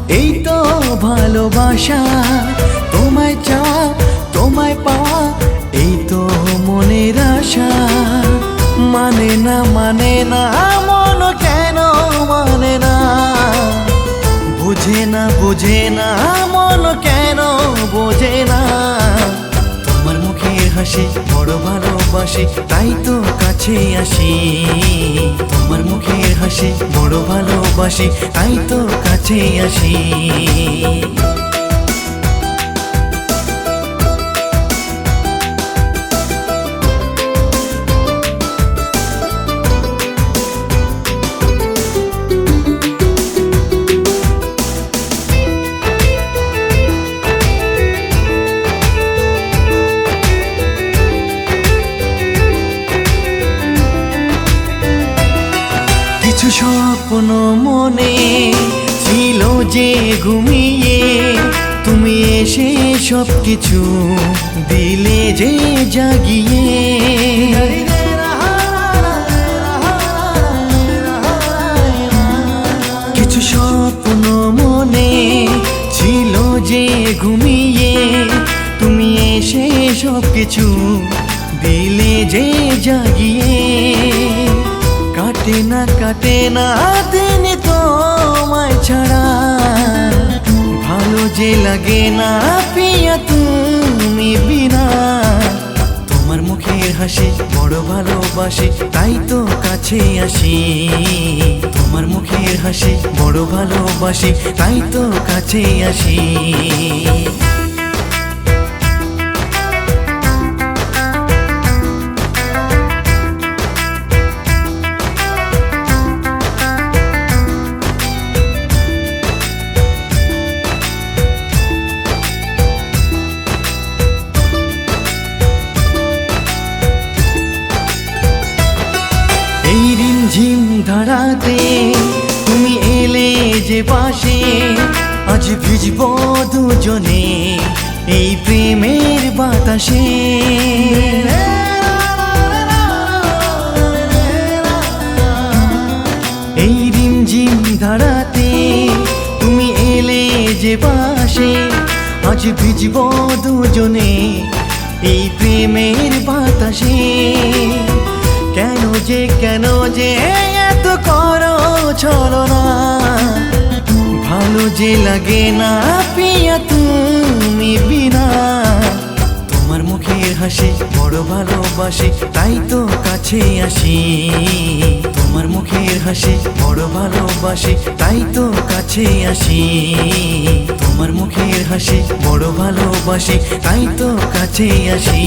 এই তো ভালোবাসা, তোমায় চাওয়া তোমায় পাওয়া, এই তো মনের আশা। মানে না মন কেন মানে না, বোঝে না মন কেন বোঝে না। তোমার মুখের হাসি বড় ভালোবাসি, তাই তো কাছে আসি। তোমার মুখের হাসি বড় ভালোবাসি, তাই তো কাছে আসি। কিছু স্বপ্ন মনে ছিল যে ঘুমিয়ে, তুমি এসে সব কিছু দিলে যে জাগিয়ে। কিছু স্বপ্ন মনে ছিল যে ঘুমিয়ে, তুমি এসে সব কিছু দিলে যে জাগিয়ে। কাটে না দিন তোমায় ছাড়া, ভালো যে লাগে না পিয়া তুমি বিনা। তোমার মুখের হাসি বড় ভালোবাসি, তাই তো কাছে আসি। তোমার মুখের হাসি বড় ভালোবাসি, তাই তো কাছে আসি। ঝিম ধারাতে তুমি এলে যে পাশে, আজ ভিজব দুজনে এই প্রেমের বাতাসে। এই রিমঝিম ধারাতে তুমি এলে যে পাশে, আজ ভিজব দুজনে এই প্রেমের বাতাসে। কেন যে এত করো ছলনা, ভালো যে লাগে না পিয়া তুমি বিনা। তোমার মুখের হাসি বড় ভালোবাসি, তাই তো কাছে আসি। তোমার মুখের হাসি বড় ভালোবাসি, তাই তো কাছে আসি। তোমার মুখের হাসি বড় ভালোবাসি, তাই তো কাছে আসি।